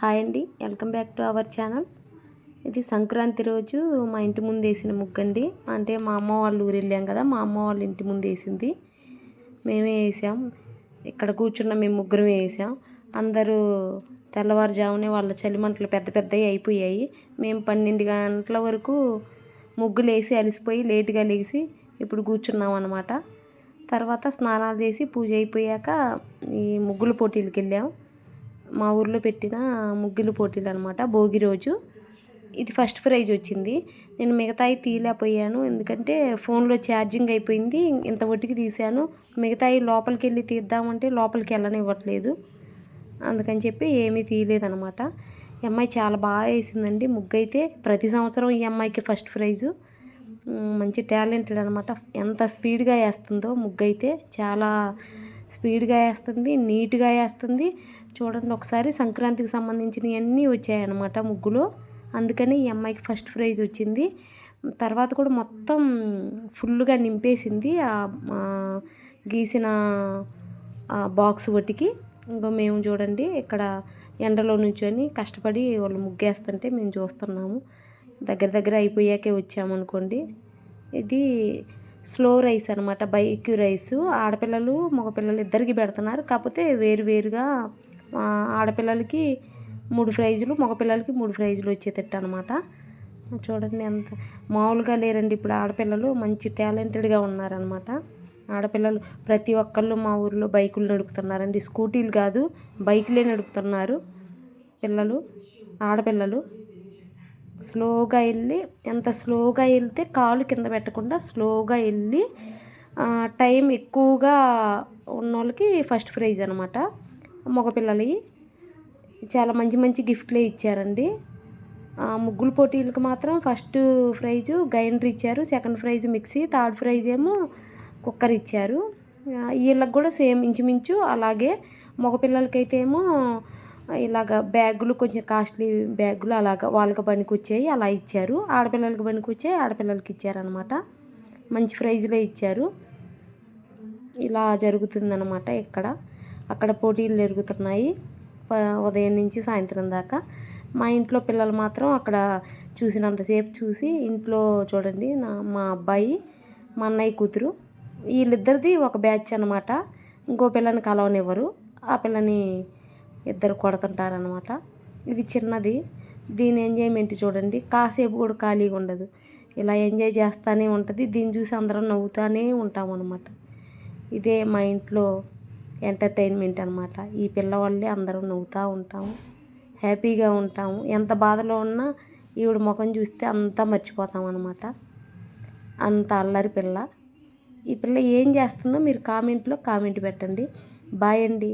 Hi అండి, welcome back to our channel. ఇది సంక్రాంతి రోజు మా ఇంటి ముందు వేసిన ముగ్గండి. అంటే మా అమ్మ వాళ్ళ ఊరు వెళ్ళాం కదా, మా అమ్మ వాళ్ళ ఇంటి ముందు వేసింది. మేమే వేసాం. ఇక్కడ కూర్చున్న మేము ముగ్గురమే వేసాం. అందరూ తెల్లవారుజామునే వాళ్ళ చలిమంటలు పెద్ద పెద్దవి అయిపోయాయి. మేము 12 గంటల వరకు ముగ్గులు వేసి అలసిపోయి లేటుగా లేచి ఇప్పుడు కూర్చున్నాం అన్నమాట. తర్వాత స్నానాలు చేసి పూజ అయిపోయాక ఈ ముగ్గుల పోటీలకు వెళ్ళాం. మా ఊర్లో పెట్టిన ముగ్గుల పోటీలు అనమాట. భోగి రోజు ఇది ఫస్ట్ ప్రైజ్ వచ్చింది. నేను మిగతాయి తీయలేకపోయాను, ఎందుకంటే ఫోన్లో ఛార్జింగ్ అయిపోయింది. ఇంత ఒట్టికి తీశాను. మిగతాయి లోపలికి వెళ్ళి తీద్దామంటే లోపలికి వెళ్ళనివ్వట్లేదు, అందుకని చెప్పి ఏమీ తీయలేదనమాట. ఈ అమ్మాయి చాలా బాగా వేసిందండి ముగ్గు అయితే. ప్రతి సంవత్సరం ఈ అమ్మాయికి ఫస్ట్ ప్రైజు. మంచి టాలెంటెడ్ అనమాట. ఎంత స్పీడ్గా వేస్తుందో ముగ్గు అయితే, చాలా స్పీడ్గా వేస్తుంది, నీట్గా వేస్తుంది. చూడండి ఒకసారి, సంక్రాంతికి సంబంధించినవి అన్నీ వచ్చాయన్నమాట ముగ్గులో. అందుకని ఈ అమ్మాయికి ఫస్ట్ ప్రైజ్ వచ్చింది. తర్వాత కూడా మొత్తం ఫుల్గా నింపేసింది గీసిన బాక్స్ ఒట్టికి. ఇంకో మేము చూడండి ఇక్కడ ఎండలో నుంచొని కష్టపడి వాళ్ళు ముగ్గేస్తుంటే మేము చూస్తున్నాము. దగ్గర దగ్గర అయిపోయాకే వచ్చామనుకోండి. ఇది స్లో రైస్ అనమాట, బైక్యూ రైస్. ఆడపిల్లలు మగపిల్లలు ఇద్దరికి పెడుతున్నారు, కాకపోతే వేరువేరుగా. ఆడపిల్లలకి 3 ప్రైజులు, మగపిల్లలకి 3 ప్రైజులు వచ్చేటట్టు అనమాట. చూడండి ఎంత మామూలుగా లేరండి ఇప్పుడు ఆడపిల్లలు, మంచి టాలెంటెడ్గా ఉన్నారనమాట. ఆడపిల్లలు ప్రతి ఒక్కళ్ళు మా ఊర్లో బైకులు నడుపుతున్నారండి. స్కూటీలు కాదు, బైకులే నడుపుతున్నారు పిల్లలు, ఆడపిల్లలు. స్లోగా వెళ్ళి, ఎంత స్లోగా వెళ్తే కాలు కింద పెట్టకుండా స్లోగా వెళ్ళి టైం ఎక్కువగా ఉన్న వాళ్ళకి ఫస్ట్ ప్రైజ్ అనమాట. మగపిల్లలు చాలా మంచి మంచి గిఫ్ట్లే ఇచ్చారండి. ముగ్గుల పోటీలకు మాత్రం ఫస్ట్ ప్రైజు గ్రైండర్ ఇచ్చారు, second prize mixie, third prize ఏమో కుక్కర్ ఇచ్చారు. వీళ్ళకి కూడా సేమ్ ఇంచుమించు అలాగే. మగపిల్లలకైతే ఏమో ఇలాగ బ్యాగులు, కొంచెం కాస్ట్లీ బ్యాగులు అలాగ వాళ్ళకి పనికి వచ్చాయి, అలా ఇచ్చారు. ఆడపిల్లలకి పనికి వచ్చాయి, ఆడపిల్లలకి ఇచ్చారనమాట. మంచి ప్రైజ్లే ఇచ్చారు. ఇలా జరుగుతుందన్నమాట ఇక్కడ. అక్కడ పోటీలు జరుగుతున్నాయి ఉదయం నుంచి సాయంత్రం దాకా. మా ఇంట్లో పిల్లలు మాత్రం అక్కడ చూసినంతసేపు చూసి, ఇంట్లో చూడండి మా అబ్బాయి, మా అన్నయ్య కూతురు, వీళ్ళిద్దరిది ఒక బ్యాచ్ అనమాట. ఇంకో పిల్లని కలవనివ్వరు, ఆ పిల్లని ఇద్దరు కొడుతుంటారనమాట. ఇది చిన్నది, దీని ఎంజాయ్మెంట్ చూడండి. కాసేపు కూడా ఖాళీగా ఉండదు, ఇలా ఎంజాయ్ చేస్తూనే ఉంటుంది. దీన్ని చూసి అందరం నవ్వుతూనే ఉంటామన్నమాట. ఇదే మా ఇంట్లో ఎంటర్టైన్మెంట్ అనమాట. ఈ పిల్లవాళ్ళే అందరం నవ్వుతూ ఉంటాము, హ్యాపీగా ఉంటాము. ఎంత బాధలో ఉన్నా ఈవిడ ముఖం చూస్తే అంతా మర్చిపోతాం అనమాట. అంత అల్లరి పిల్ల. ఈ పిల్ల ఏం చేస్తుందో మీరు కామెంట్లో కామెంట్ పెట్టండి. బాయ్ అండి.